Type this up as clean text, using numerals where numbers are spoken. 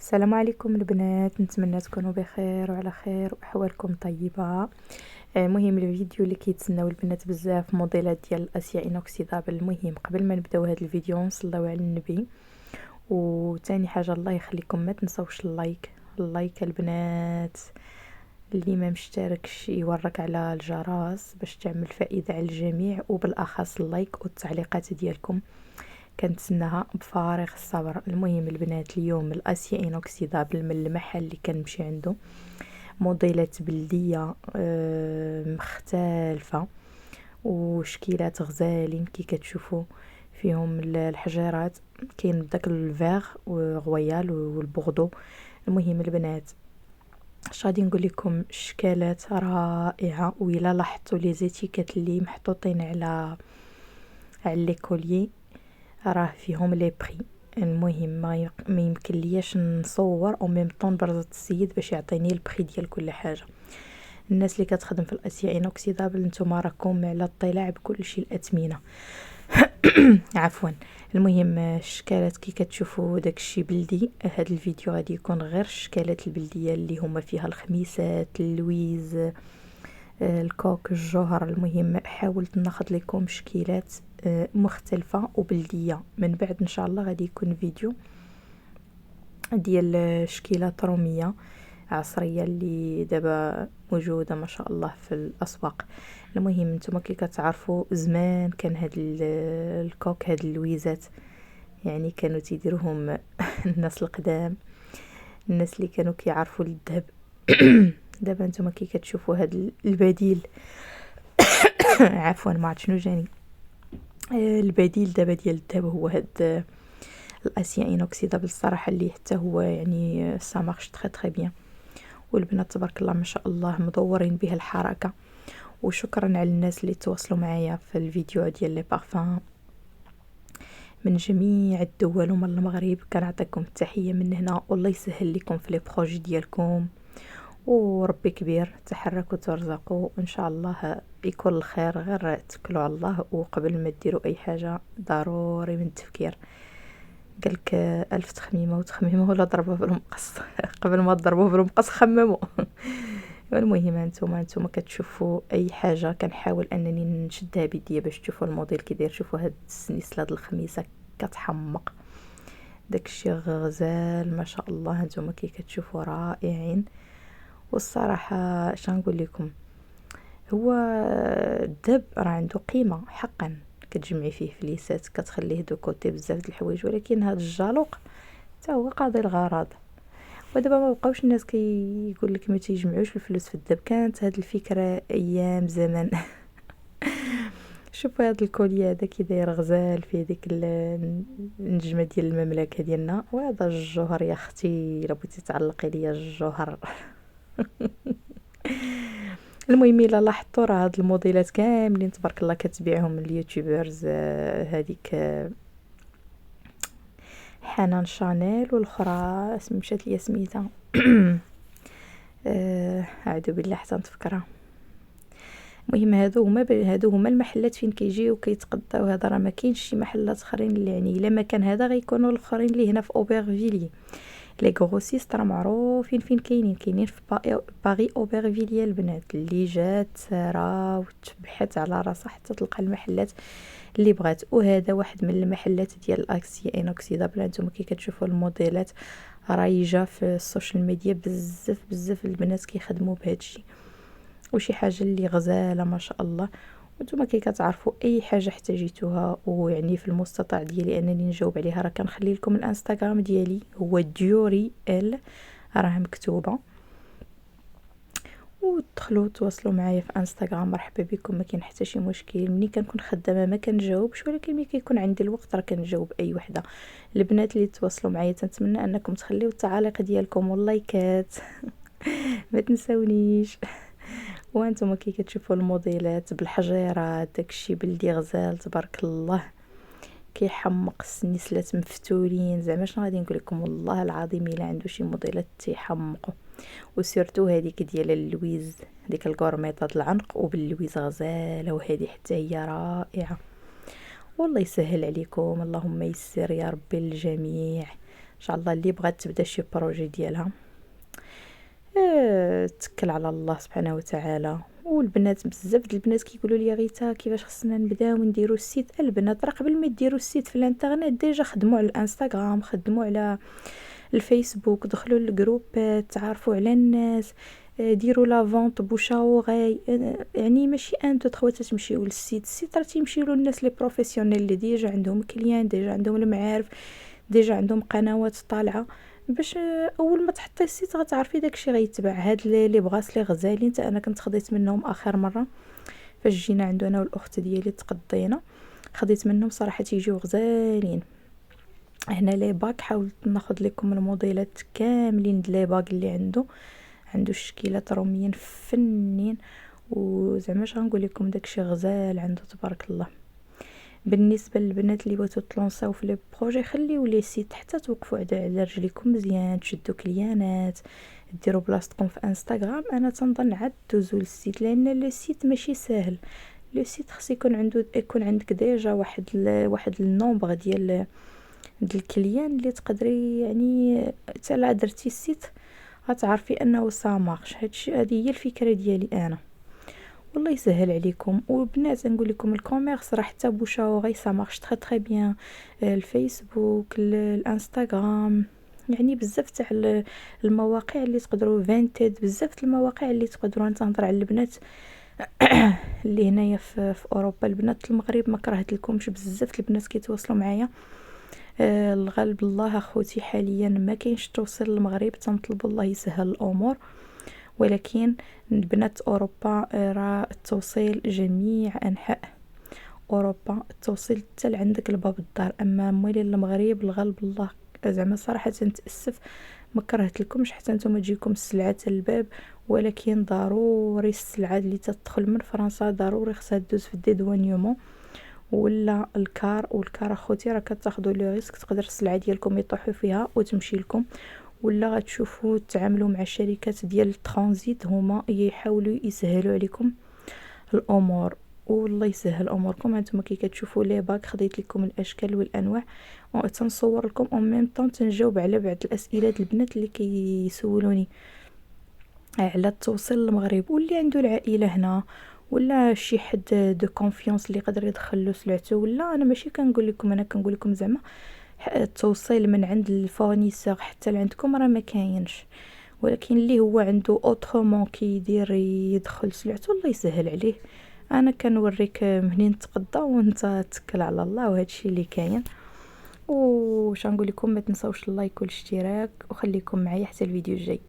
السلام عليكم البنات، نتمنى تكونوا بخير وعلى خير واحوالكم طيبه. المهم الفيديو اللي كيتسناو البنات بزاف موديلات ديال الاسيا انوكسيدابل. المهم قبل ما نبداو هذا الفيديو نصليو على النبي، وثاني حاجه الله يخليكم ما تنسوش اللايك البنات. اللي ما مشتركش يورك على الجرس باش تعمل فائده على الجميع، وبالاخص اللايك والتعليقات ديالكم كنتسناها بفارغ الصبر. المهم البنات اليوم الاسيا انوكسيدابل من المحل اللي كنمشي عنده موديلات بلديه مختلفه وشكيلات غزالين كي كتشوفوا فيهم الحجيرات. كاين داك الفيغ وغويال والبوردو. المهم البنات اش غادي نقول لكم، شكالات رائعه، وإلا لاحظتوا لي زيتيكات اللي محطوطين على لي كوليي راه فيهم لي بري. المهم ما يمكن لياش نصور او ميم طون برزة السيد باش يعطيني البري ديال كل حاجه. الناس اللي كتخدم في الاسيا انوكسيدابل نتوما راكم على اطلاع بكل شيء الاثمنه. عفوا. المهم الشكالات كي كتشوفوا داكشي بلدي. هذا الفيديو غادي يكون غير الشكالات البلديه اللي هما فيها الخميسات، اللويز، الكوك، الجوهر. المهم حاولت ناخذ لكم شكيلات مختلفة وبلدية. من بعد ان شاء الله غادي يكون فيديو ديال شكيلات رومية عصرية اللي دابا موجودة ما شاء الله في الاسواق. المهم نتوما كي كتعرفوا زمان كان هاد الكوك، هاد اللويزات يعني كانوا تيديروهم الناس القدام، الناس اللي كانوا كيعرفوا الذهب. دابا نتوما كي كتشوفوا هاد البديل عفوا ما عرفت شنو جاني. البديل دابا ديال الذهب هو هاد الاسيا انوكسيدابل الصراحه، اللي حتى هو يعني سا مارش تري بيان. والبنات تبارك الله ما شاء الله مدورين به الحركه. وشكرا على الناس اللي تواصلوا معايا في الفيديو ديال لي بارفان من جميع الدول ومن المغرب. كنعطيكم التحيه من هنا، والله يسهل لكم في لي بروجي ديالكم، وربي كبير. تحركوا ترزقوا ان شاء الله يكون الخير. غير توكلوا على الله، وقبل ما ديروا اي حاجه ضروري من التفكير. قالك الف تخميمه وتخميمه ولا ضربه بالمقص. قبل ما تضربوه بالمقص خمموا. المهم انتم كتشوفوا اي حاجه كنحاول انني نشدها بيديا باش تشوفوا الموديل كي داير. شوفوا هاد السنيسله د الخميسه كتحمق، داكشي غزال ما شاء الله. انتم كي كتشوفوا رائعين. والصراحه اش غنقول لكم، هو الذهب راه عنده قيمه حقا. كتجمعي فيه فليسات كتخليه دو كوتي بزاف د الحوايج، ولكن هذا الجالوق حتى هو قاضي الغرض. ودابا ما بقاوش الناس كيقول لك ما تيجمعوش الفلوس في الذهب. كانت هذه الفكره ايام زمان. شوفوا هذا الكوليه هذا كي داير غزال فيه ديك النجمه ديال المملكه ديالنا. وهذا الجوهر يا اختي الا بغيتي تعلقي ليا الجوهر. المهم الا لاحظتوا راه هاد الموديلات كاملين تبارك الله كتبيعهم اليوتيوبرز. هذيك حنان شانيل، والاخرى مشات ليا سميتها. اعوذ بالله حتى نتفكرها. المهم هادو هما المحلات فين كيجيو كيتقداو. هذا راه ما كاينش شي محلات اخرين اللي يعني الا ما كان هذا غيكونوا الاخرين اللي هنا في اوبرفيلي. لي غروسيست راه معروفين فين كاينين في باغي اوبرفيليا. البنات اللي جات ساره وتبحث على راسها حتى تلقى المحلات اللي بغات. وهذا واحد من المحلات ديال الاسيا انوكسيدابل. انتم كي كتشوفوا الموديلات رايجه في السوشيال ميديا بزاف البنات كيخدموا بهادشي، وشي حاجه اللي غزاله ما شاء الله. وانتم كي كتعرفوا اي حاجه احتاجيتوها ويعني في المستطاع ديالي انني نجاوب عليها، راه كنخلي لكم الانستغرام ديالي هو ديوري ال، راه مكتوبه. ودخلوا تواصلوا معايا في انستغرام، مرحبا بكم، ما كاين حتى شي مشكل. ملي كنكون خدامه ما كنجاوبش، ولكن ملي كيكون عندي الوقت راه كنجاوب اي وحده. البنات اللي تواصلوا معايا تنتمنى انكم تخليو التعاليق ديالكم واللايكات. ما تنسونيش. وانتم كي كتشوفوا الموديلات بالحجيرات داكشي بلدي غزال تبارك الله كيحمق. السنيسلات مفتولين زعما شنو غادي نقول لكم، والله العظيم الا عنده شي موديلات تيحمقوا. وسيرتو هذيك ديال اللويز، ديك الكورميطه د العنق وباللويز غزاله، وهذه حتى هي رائعه. والله يسهل عليكم، اللهم يسر يا ربي الجميع. ان شاء الله اللي بغات تبدا شي بروجي ديالها تكل على الله سبحانه وتعالى. والبنات بزاف د البنات كيقولوا لي غيتا كيفاش خصنا نبداو ونديروا السيت. البنات راه قبل ما يديروا السيت في الانترنت ديجا خدموا على الانستغرام، خدموا على الفيسبوك، دخلوا للجروبات، تعرفوا على الناس، ديروا لا فونط بوشاوغي. يعني ماشي ان دو تخوا تمشيو للسيت. السيت راه تيمشيو له الناس لي بروفيسيونيل اللي ديجا عندهم كليان، ديجا عندهم المعارف، ديجا عندهم قنوات طالعه. باش اول ما تحطي السيت غتعرفي داكشي غيتباع. هاد لي بغاس لي غزالين حتى انا كنت خديت منهم اخر مره فاش جينا عندو انا والاخت ديالي تقضينا، خديت منهم صراحه تيجيو غزالين. هنا لي باك حاولت ناخذ لكم الموديلات كاملين د لي باك اللي عنده الشكيلات روميين فنين، وزعما اش غنقول لكم داكشي غزال عنده تبارك الله. بالنسبه للبنات اللي بغيتو تلونساو في لي بروجي خليو لي سيت حتى توقفوا على رجليكم مزيان، تشدوا كليانات، ديروا بلاصتكم في انستغرام. انا تنظن عاد دوزوا للسيت لان لو سيت ماشي ساهل. لو سيت خص يكون عندك ديجا واحد النومبر ديال الكليان اللي تقدري يعني حتى لا درتي السيت غتعرفي انه سا مارش. هذه هي الفكره ديالي انا. والله يسهل عليكم. وبنات نقول لكم الكوميرس راه حتى بوشاوري سا مارش تري تري بيان. الفيسبوك، الانستغرام، يعني بزاف تاع المواقع اللي تقدروا فينتد، بزاف المواقع اللي تقدروا. نهضر على البنات اللي هنايا في اوروبا. البنات المغرب ما كرهت لكمش، بزاف البنات كيتواصلوا معايا. الغالب الله اخوتي حاليا ما كاينش توصيل للمغرب، تنطلبوا الله يسهل الامور. ولكن بنات اوروبا راه التوصيل جميع انحاء اوروبا، التوصيل حتى لعندك لباب الدار. اما موالين المغرب الغالب الله زعما صراحه نتاسف ما كرهت لكمش حتى نتوما تجيكم السلعه الباب. ولكن ضروري السلعه اللي تدخل من فرنسا ضروري خصها دوز في الديدوانيومون ولا الكار. والكار اخوتي راه كتاخذوا لي ريسك، تقدر السلعه ديالكم يطيحوا فيها وتمشي لكم. ولا غتشوفوا تعاملوا مع شركات ديال الترانزيت هما يحاولوا يسهلوا عليكم الامور. والله يسهل اموركم. هانتوما كي كتشوفوا لي باك خديت لكم الاشكال والانواع وتنصور لكم او ميم طون تنجاوب على بعض الاسئله البنات اللي كيسولوني على التوصيل للمغرب، واللي عنده العائله هنا ولا شي حد دو كونفيونس اللي يقدر يدخل له سلعته. ولا انا ماشي كنقول لكم، انا كنقول لكم زعما التوصيل من عند الفورنيسور حتى لعندكم راه ما كاينش. ولكن اللي هو عنده اوترومون كيدير يدخل سلعته الله يسهل عليه. انا كنوريك منين تقضى وانت تكل على الله، وهادشي اللي كاين. وش نقول لكم، ما تنساوش اللايك والاشتراك وخليكم معايا حتى الفيديو الجاي.